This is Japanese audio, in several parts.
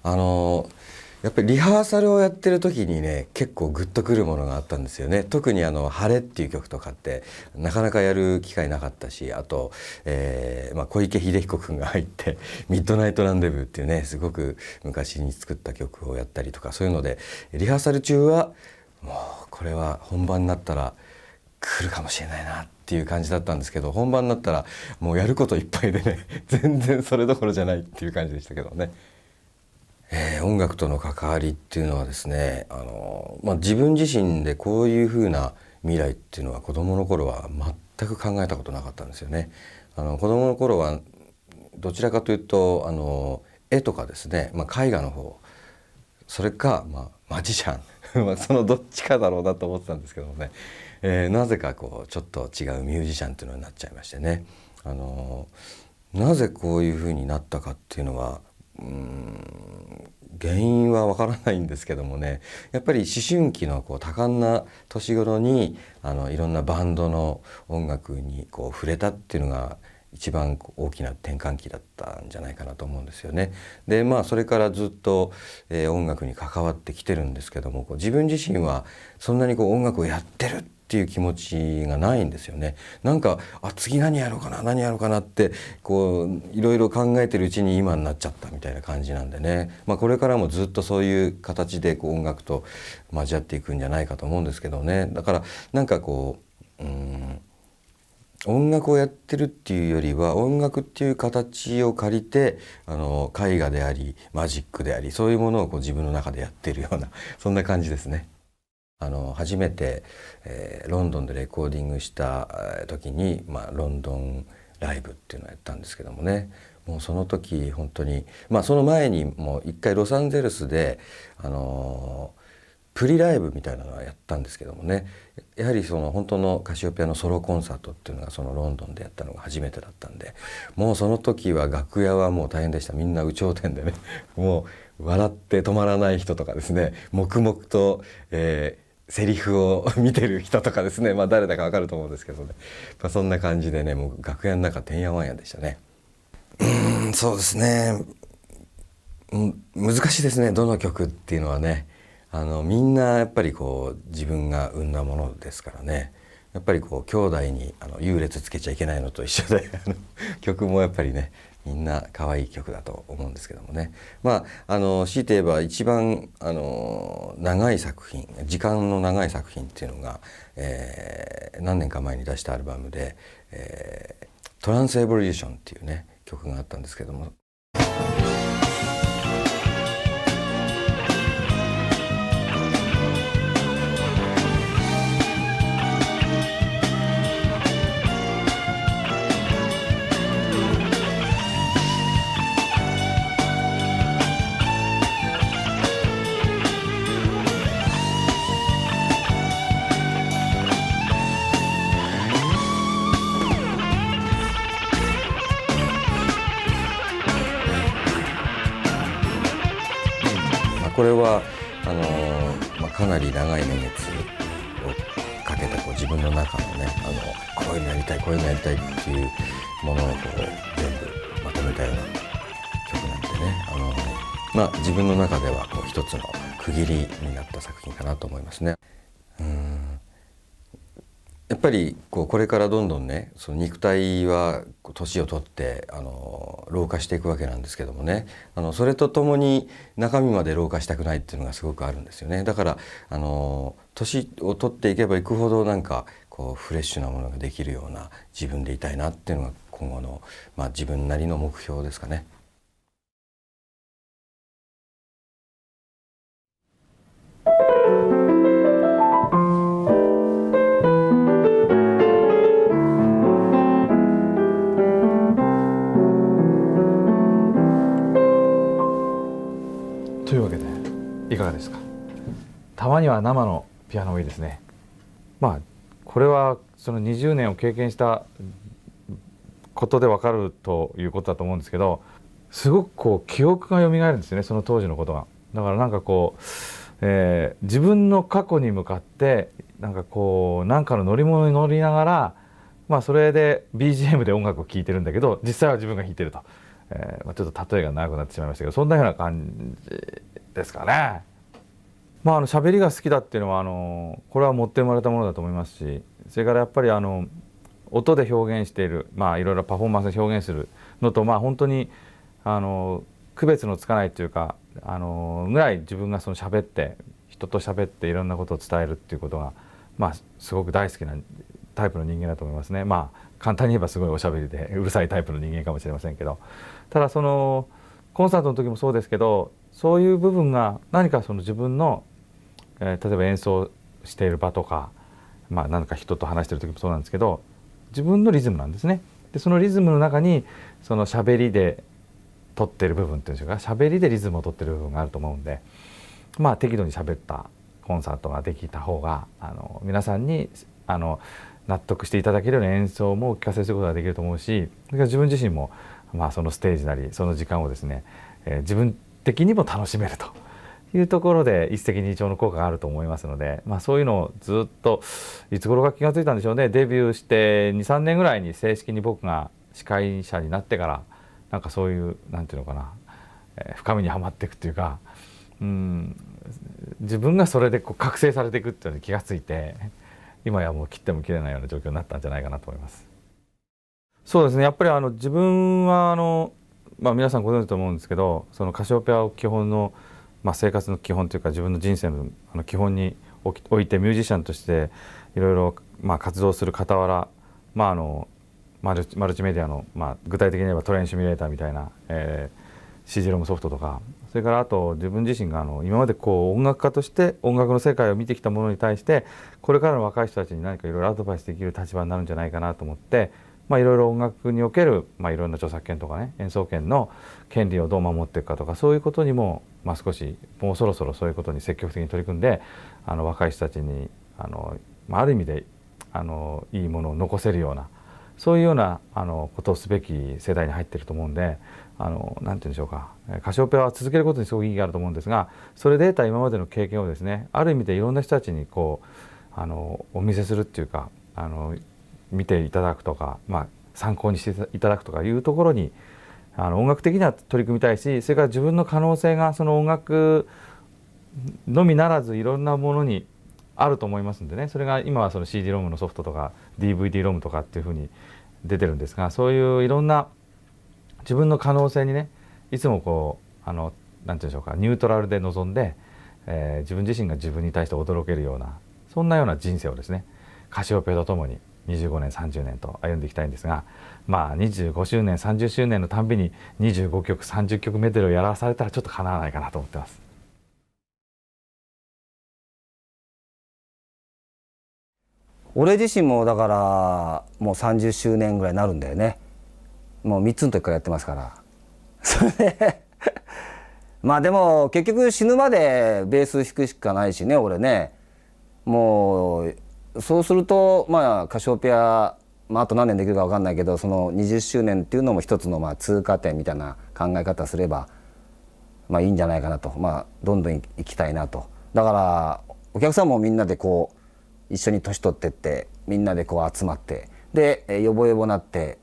あのやっぱりリハーサルをやってる時にね結構グッとくるものがあったんですよね。特に晴れっていう曲とかってなかなかやる機会なかったし、あと、小池秀彦君が入ってミッドナイトランデブーっていうねすごく昔に作った曲をやったりとか、そういうのでリハーサル中はもうこれは本番になったら来るかもしれないなっていう感じだったんですけど、本番になったらもうやることいっぱいでね全然それどころじゃないっていう感じでしたけどね。音楽との関わりっていうのはですね、自分自身でこういう風な未来っていうのは子どもの頃は全く考えたことなかったんですよね。子どもの頃はどちらかというと絵とかですね、絵画の方、それか、マジシャンそのどっちかだろうなと思ってたんですけどもね、なぜかこうちょっと違うミュージシャンっていうのになっちゃいましてね。なぜこういう風になったかっていうのは原因はわからないんですけどもね、やっぱり思春期のこう多感な年頃にいろんなバンドの音楽にこう触れたっていうのが一番大きな転換期だったんじゃないかなと思うんですよね。でそれからずっと、音楽に関わってきてるんですけども、自分自身はそんなに音楽をやってるっていう気持ちがないんですよね。なんか次何やろうかな何やろうかなっていろいろ考えてるうちに今になっちゃったみたいな感じなんでね、これからもずっとそういう形で音楽と交わっていくんじゃないかと思うんですけどね。だからなんか音楽をやってるっていうよりは音楽っていう形を借りて絵画でありマジックであり、そういうものを自分の中でやっているようなそんな感じですね。初めて、ロンドンでレコーディングした時に、ロンドンライブっていうのをやったんですけどもね、もうその時本当にその前にもう一回ロサンゼルスでプリライブみたいなのはやったんですけどもね、やはりその本当のカシオペアのソロコンサートっていうのがそのロンドンでやったのが初めてだったんで、もうその時は楽屋はもう大変でした。みんな有頂天でねもう笑って止まらない人とかですね、黙々と、セリフを見てる人とかですね、誰だかわかると思うんですけどね、そんな感じでね、もう楽屋の中てんやわんやでしたね。そうですね、難しいですね、どの曲っていうのはね。みんなやっぱり自分が生んだものですからね。やっぱり兄弟に優劣つけちゃいけないのと一緒で曲もやっぱりねみんな可愛い曲だと思うんですけどもね。強いて言えば一番長い作品、時間の長い作品っていうのが、何年か前に出したアルバムで「トランスエボリューション」っていうね曲があったんですけども。これはかなり長い年月をかけた自分の中のねこういうのやりたいこういうのやりたいっていうものを全部まとめたような曲なんでね、自分の中では一つの区切りになった作品かなと思いますね。やっぱりこれからどんどんねその肉体は年を取って老化していくわけなんですけどもね、それとともに中身まで老化したくないっていうのがすごくあるんですよね。だから年を取っていけばいくほどなんかフレッシュなものができるような自分でいたいなっていうのが今後の自分なりの目標ですかね。というわけでいかがですか。たまには生のピアノもいいですね。これはその20年を経験したことで分かるということだと思うんですけど、すごく記憶が蘇るんですよね、その当時のことが。だからなんか自分の過去に向かってなんかの乗り物に乗りながら、それで BGM で音楽を聴いてるんだけど実際は自分が弾いてると、ちょっと例えが長くなってしまいましたけど、そんなような感じですかね。喋りが好きだっていうのはこれは持って生まれたものだと思いますし、それからやっぱり音で表現している、いろいろパフォーマンスで表現するのと、本当に区別のつかないというかぐらい自分が喋って人と喋っていろんなことを伝えるっていうことがすごく大好きなタイプの人間だと思いますね。簡単に言えばすごいおしゃべりでうるさいタイプの人間かもしれませんけど、ただコンサートの時もそうですけど、そういう部分が何か自分の、例えば演奏している場とか、何か人と話している時もそうなんですけど、自分のリズムなんですね。でそのリズムの中に喋りで取ってる部分っていうんでしょうか、喋りでリズムを取ってる部分があると思うんで、適度に喋ったコンサートができた方が皆さんに納得していただけるような演奏もお聞かせすることができると思うし、それから自分自身もそのステージなりその時間をですね、自分的にも楽しめるというところで一石二鳥の効果があると思いますので、そういうのをずっといつ頃か気がついたんでしょうね。デビューして2、3年ぐらいに正式に僕が司会者になってからなんかそういうなんていうのかな、深みにはまっていくっていうか、自分がそれで覚醒されていくっていうのに気がついて、今やもう切っても切れないような状況になったんじゃないかなと思います。そうですね、やっぱり自分は皆さんご存知と思うんですけど、カシオペアを基本の、生活の基本というか自分の人生の基本においてミュージシャンとしていろいろ活動する傍ら、マルチメディアの、具体的に言えばトレインシミュレーターみたいな、CD ロムソフトとか、それからあと自分自身が今まで音楽家として音楽の世界を見てきたものに対して、これからの若い人たちに何かいろいろアドバイスできる立場になるんじゃないかなと思って、いろいろ音楽における、いろんな著作権とかね、演奏権の権利をどう守っていくかとか、そういうことにも、少しもうそろそろそういうことに積極的に取り組んで、若い人たちにある意味でいいものを残せるような、そういうようなことをすべき世代に入っていると思うんで、なんて言うんでしょうか、カシオペアは続けることにすごく意義があると思うんですが、それで得た今までの経験をですね、ある意味でいろんな人たちにお見せするっていうか、見ていただくとか、参考にしていただくとかいうところに音楽的には取り組みたいし、それから自分の可能性がその音楽のみならずいろんなものにあると思いますんでね、それが今はCD ロムのソフトとか DVD ロムとかっていうふうに出てるんですが、そういういろんな自分の可能性にね、いつもなんていうんでしょうか、ニュートラルで臨んで、自分自身が自分に対して驚けるような、そんなような人生をですね、カシオペアとともに25年30年と歩んでいきたいんですが、25周年30周年のたんびに25曲30曲メドレーをやらされたらちょっとかなわないかなと思ってます。俺自身もだからもう30周年ぐらいになるんだよね。もう3つの時からやってますから。それででも結局死ぬまでベース弾くしかないしね、俺ね。もうそうするとカシオペア、あと何年できるか分かんないけど、その20周年っていうのも一つの通過点みたいな考え方すればいいんじゃないかなと、どんどん行きたいなと。だからお客さんもみんなで一緒に年取ってってみんなで集まって、でヨボヨボなって、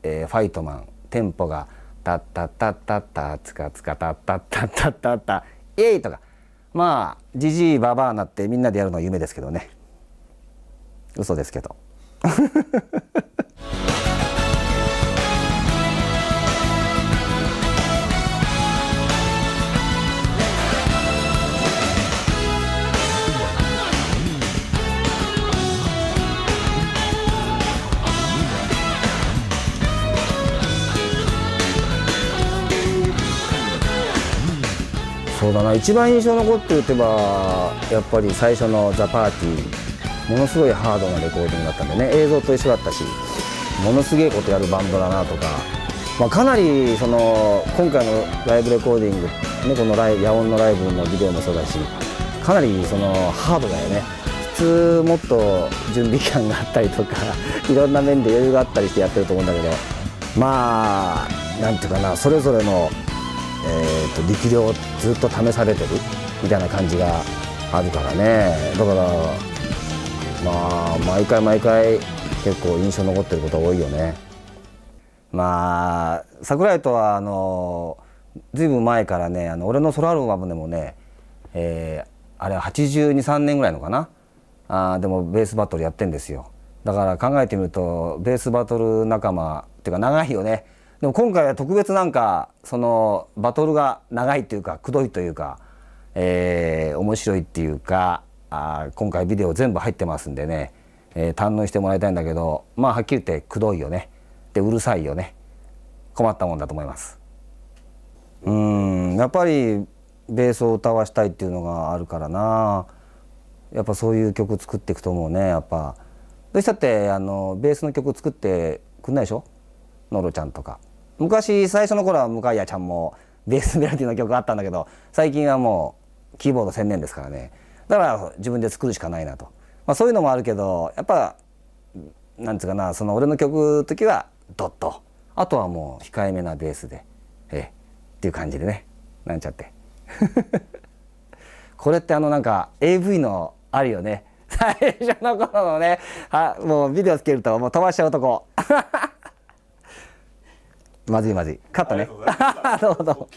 ファイトマンテンポがタッタッタッタッタツカツカタッタッタッタッタッタイエイとか、ジジイババアなってみんなでやるのは夢ですけどね。嘘ですけどそうだな、一番印象残ってるって言えばやっぱり最初の「ザ・パーティー」ものすごいハードなレコーディングだったんでね、映像と一緒だったし、ものすげえことやるバンドだなとか、かなり今回のライブレコーディング、ね、この野音のライブのビデオもそうだし、かなりハードだよね。普通もっと準備期間があったりとかいろんな面で余裕があったりしてやってると思うんだけど、なんていうかな、それぞれの力量をずっと試されてるみたいな感じがあるからね。だから毎回結構印象残ってることが多いよね。まあ桜井とはずいぶん前からね俺のソロアルバムでもね、あれは82、3年ぐらいのかなでもベースバトルやってんですよ。だから考えてみるとベースバトル仲間っていうか長いよね。でも今回は特別なんかそのバトルが長いっていうかくどいというか、面白いっていうか今回ビデオ全部入ってますんでね、堪能してもらいたいんだけど、まあはっきり言ってくどいよね。でうるさいよね。困ったもんだと思います。やっぱりベースを歌わしたいっていうのがあるからな。やっぱそういう曲作っていくと思うね。やっぱどうしたってベースの曲作ってくんないでしょ、ノロちゃんとか。昔最初の頃は向谷ちゃんもベースメロディーの曲あったんだけど、最近はもうキーボード専念ですからね。だから自分で作るしかないなと、そういうのもあるけど、やっぱなんつうかな、その俺の曲の時はドット、あとはもう控えめなベースでっていう感じでね、なんちゃってこれってなんか AV のあるよね最初の頃のね。もうビデオつけるともう飛ばしちゃうとこまずいまずい、カットねどうぞ。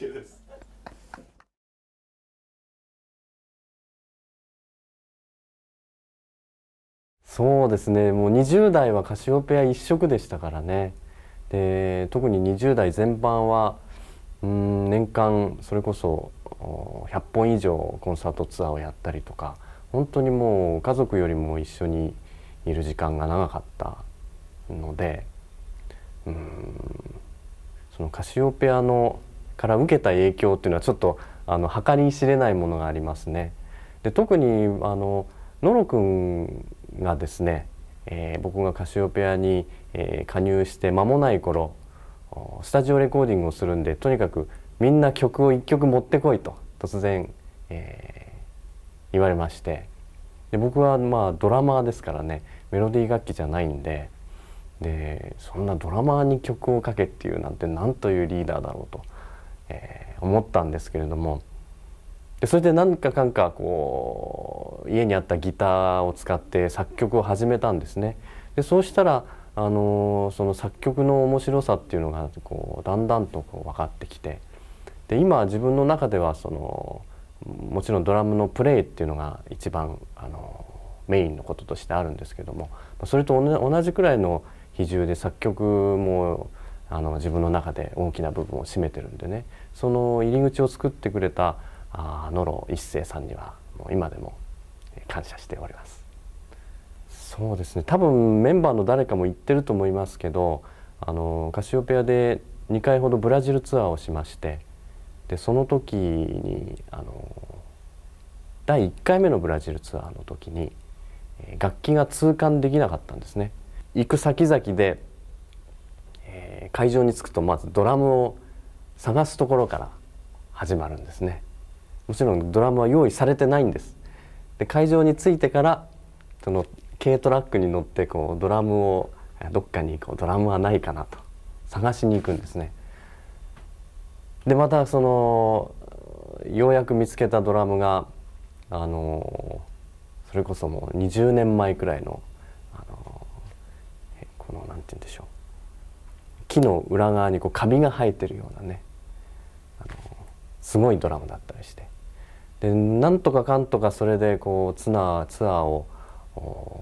そうですね、もう20代はカシオペア一色でしたからね。で特に20代全般は年間それこそ100本以上コンサートツアーをやったりとか、本当にもう家族よりも一緒にいる時間が長かったので、そのカシオペアのから受けた影響っていうのはちょっと計り知れないものがありますね。で特にノロ君がですね、僕がカシオペアに、加入して間もない頃、スタジオレコーディングをするんで、とにかくみんな曲を1曲持ってこいと突然、言われまして、で僕はまあドラマーですからね、メロディー楽器じゃないんで、そんなドラマーに曲をかけっていうなんてなんというリーダーだろうと、思ったんですけれども、それで何かかんかこう家にあったギターを使って作曲を始めたんですね。でそうしたらその作曲の面白さっていうのがこうだんだんとこう分かってきて、で今自分の中ではもちろんドラムのプレイっていうのが一番メインのこととしてあるんですけども、それと同じくらいの比重で作曲も自分の中で大きな部分を占めてるんでね、その入り口を作ってくれた野呂一生さんにはもう今でも感謝しております。そうですね、多分メンバーの誰かも言ってると思いますけど、カシオペアで2回ほどブラジルツアーをしまして、でその時に第1回目のブラジルツアーの時に楽器が通関できなかったんですね。行く先々で、会場に着くとまずドラムを探すところから始まるんですね。もちろんドラムは用意されてないんです。で会場に着いてからその軽トラックに乗ってこうドラムをどっかにドラムはないかなと探しに行くんですね。でまたようやく見つけたドラムがそれこそもう20年前くらいのこのなんて言うんでしょう、木の裏側にこうカビが生えてるようなねすごいドラムだったりして、でなんとかかんとかそれでこうツアーを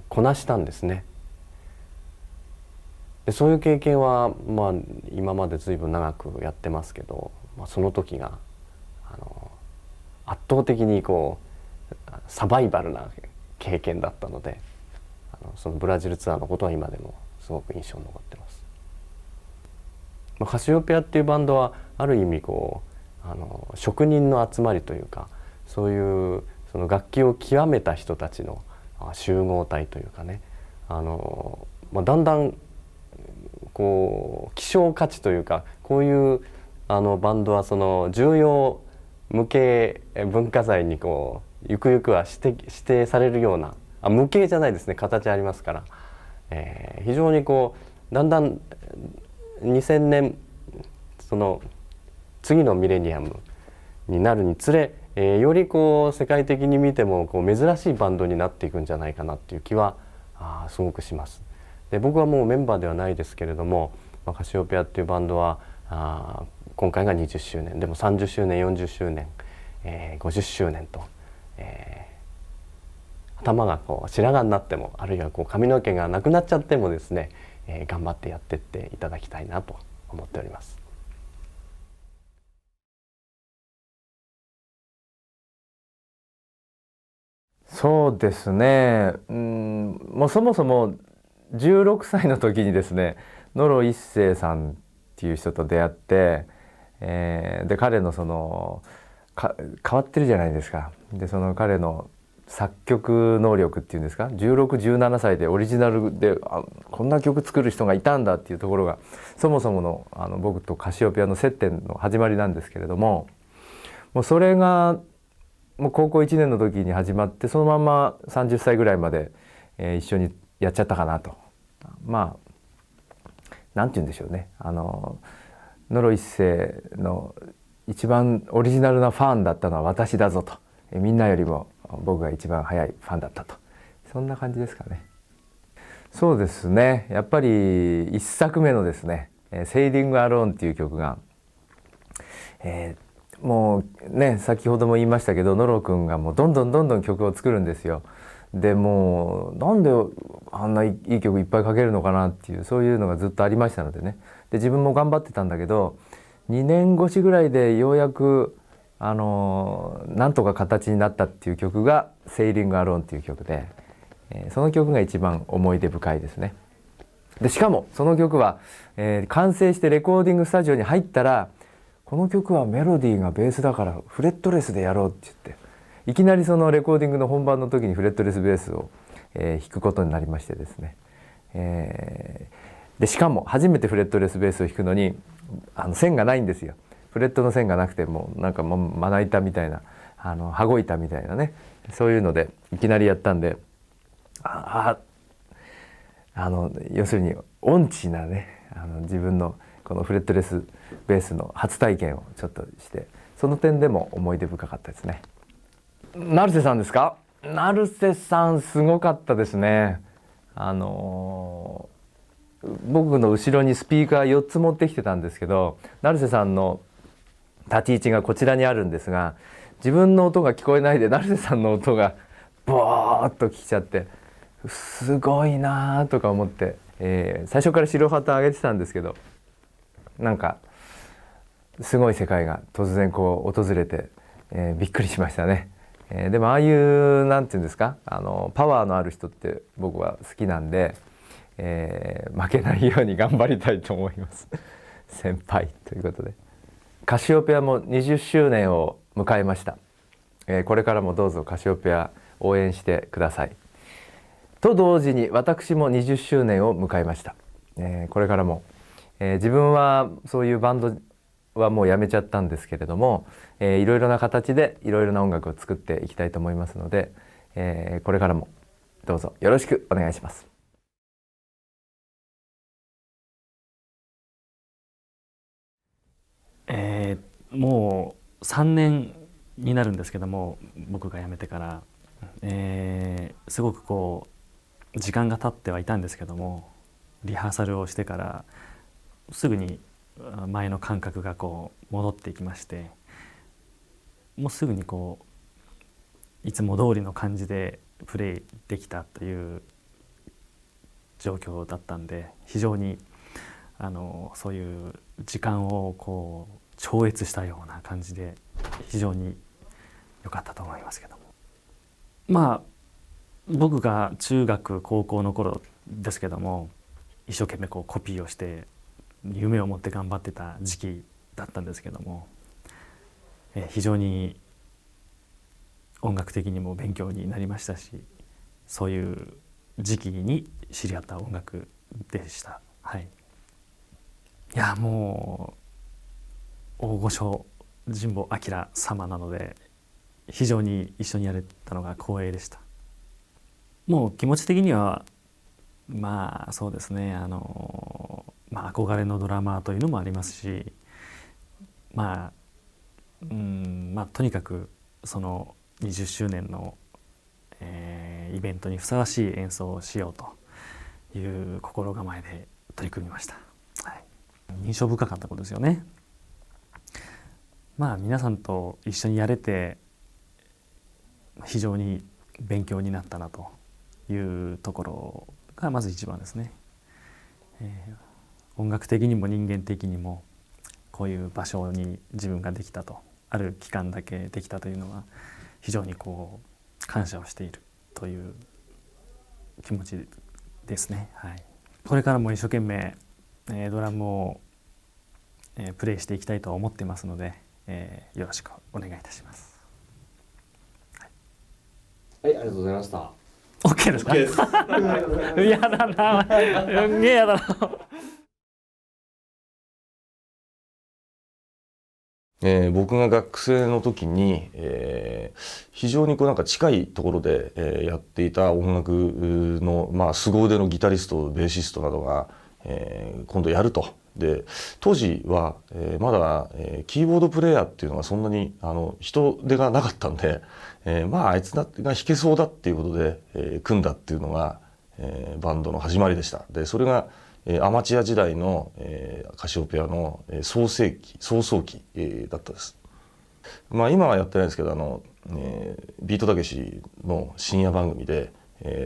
こなしたんですね。でそういう経験はまあ今まで随分長くやってますけど、その時が圧倒的にこうサバイバルな経験だったので、そのブラジルツアーのことは今でもすごく印象に残ってます。カシオペアっていうバンドはある意味こう職人の集まりというか、そういうその楽器を極めた人たちの集合体というかね、だんだんこう希少価値というか、こういうバンドはその重要無形文化財にこうゆくゆくは指定されるような、無形じゃないですね、形ありますから、非常にこうだんだん2000年その次のミレニアムになるにつれ、よりこう世界的に見てもこう珍しいバンドになっていくんじゃないかなっていう気はすごくします。で僕はもうメンバーではないですけれども、カシオペアっていうバンドは今回が20周年でも30周年40周年、50周年と、頭がこう白髪になってもあるいはこう髪の毛がなくなっちゃってもですね、頑張ってやってっていただきたいなと思っております。そうですね、もうそもそも16歳の時にですね野呂一生さんっていう人と出会って、で彼のその変わってるじゃないですか。でその彼の作曲能力っていうんですか、1617歳でオリジナルでこんな曲作る人がいたんだっていうところがそもそもの僕とカシオペアの接点の始まりなんですけれども、もうそれがもう高校1年の時に始まってそのまま30歳ぐらいまで、一緒にやっちゃったかなと。まあなんて言うんでしょうね、野呂一生の一番オリジナルなファンだったのは私だぞと、みんなよりも僕が一番早いファンだったと、そんな感じですかね。そうですね、やっぱり一作目のですね「セイリング・アローン」っていう曲が、もうね先ほども言いましたけど野呂くんがもうどんどん曲を作るんですよ。でもうなんであんないい曲いっぱい書けるのかなっていう、そういうのがずっとありましたのでね。で自分も頑張ってたんだけど2年越しぐらいでようやくなんとか形になったっていう曲が「セイリング・アローン」っていう曲で、その曲が一番思い出深いですね。でしかもその曲は、完成してレコーディングスタジオに入ったらこの曲はメロディーがベースだからフレットレスでやろうって言っていきなりそのレコーディングの本番の時にフレットレスベースを、弾くことになりましてですね、でしかも初めてフレットレスベースを弾くのに線がないんですよ。フレットの線がなくてもなんかもうまな板みたいな羽子板みたいなね、そういうのでいきなりやったんで要するに音痴なね自分のこのフレットレスベースの初体験をちょっとして、その点でも思い出深かったですね。成瀬さんですか？成瀬さんすごかったですね。僕の後ろにスピーカー4つ持ってきてたんですけど、成瀬さんの立ち位置がこちらにあるんですが、自分の音が聞こえないで成瀬さんの音がボーッと聞いちゃってすごいなとか思って、最初から白旗上げてたんですけど、なんかすごい世界が突然こう訪れて、びっくりしましたね。でもああいうなんていうんですか、パワーのある人って僕は好きなんで、負けないように頑張りたいと思います先輩ということで、カシオペアも20周年を迎えました。これからもどうぞカシオペア応援してくださいと同時に私も20周年を迎えました。これからも、自分はそういうバンドはもうやめちゃったんですけれども、いろいろな形でいろいろな音楽を作っていきたいと思いますので、これからもどうぞよろしくお願いします。もう3年になるんですけども、僕が辞めてから、すごくこう時間が経ってはいたんですけども、リハーサルをしてからすぐに前の感覚がこう戻っていきまして、もうすぐにこういつも通りの感じでプレイできたという状況だったんで、非常にそういう時間をこう超越したような感じで非常に良かったと思いますけども、まあ僕が中学高校の頃ですけども、一生懸命こうコピーをして夢を持って頑張ってた時期だったんですけども、非常に音楽的にも勉強になりましたし、そういう時期に知り合った音楽でした。はい、いやもう大御所神保明様なので、非常に一緒にやれたのが光栄でした。もう気持ち的にはまあそうですね、憧れのドラマーというのもありますし、とにかくその20周年の、イベントにふさわしい演奏をしようという心構えで取り組みました。はい。印象深かったことですよね。まあ皆さんと一緒にやれて非常に勉強になったなというところがまず一番ですね。音楽的にも人間的にもこういう場所に自分ができたと、ある期間だけできたというのは非常にこう感謝をしているという気持ちですね。はい、これからも一生懸命ドラムをプレイしていきたいと思ってますので、よろしくお願いいたします。はい、ありがとうございました。OK ですか？OK です。嫌だな。すげえ嫌だな。僕が学生の時に、非常にこうなんか近いところで、やっていた音楽の、まあ、凄腕のギタリストベーシストなどが、今度やると。で当時は、まだ、キーボードプレーヤーっていうのがそんなに人手がなかったんで、まああいつが弾けそうだっていうことで、組んだっていうのが、バンドの始まりでした。でそれがアマチュア時代のカシオペアの創世期だったです。まあ今はやってないですけどビートたけしの深夜番組で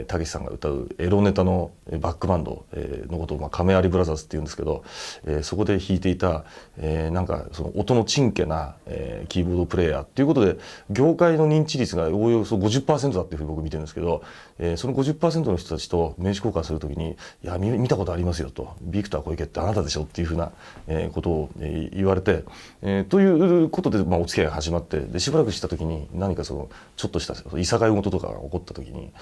たけしさんが歌うエロネタのバックバンドのことを亀有ブラザーズっていうんですけど、そこで弾いていたなんかその音のちんけなキーボードプレーヤーっていうことで業界の認知率がおおよそ 50% だっていうふうに僕見てるんですけど、その 50% の人たちと名刺交換するときに「いや見たことありますよ」と「ビクター小池ってあなたでしょ」っていうふうなことを言われてということでまあお付き合いが始まって、でしばらくしたときに何かそのちょっとしたいさかい事とかが起こったときに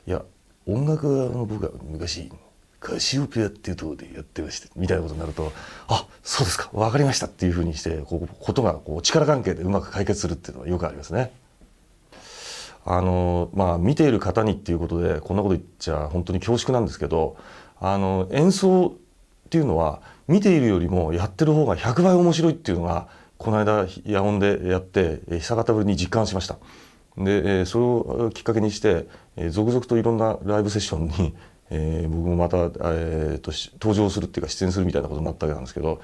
いや音楽は僕が昔カシオペアっていうところでやってましてみたいなことになると「あそうですか分かりました」っていうふうにしてことが力関係でうまく解決するっていうのはよくありますね。まあ見ている方にっていうことでこんなこと言っちゃ本当に恐縮なんですけど演奏っていうのは見ているよりもやってる方が100倍面白いっていうのがこの間野音でやって久方ぶりに実感しました。でそれをきっかけにして続々といろんなライブセッションに僕もまた、登場するっていうか出演するみたいなことになったわけなんですけど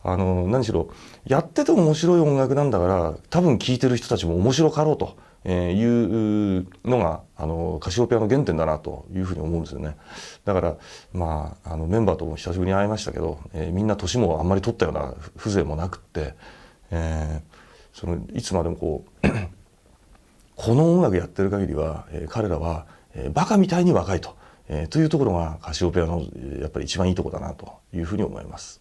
何しろやってて面白い音楽なんだから多分聴いてる人たちも面白かろうというのがカシオペアの原点だなというふうに思うんですよね。だからまあメンバーとも久しぶりに会いましたけど、みんな年もあんまり取ったような風情もなくって、いつまでもこの音楽やってる限りは、彼らは、バカみたいに若いというところがカシオペアのやっぱり一番いいところだなというふうに思います。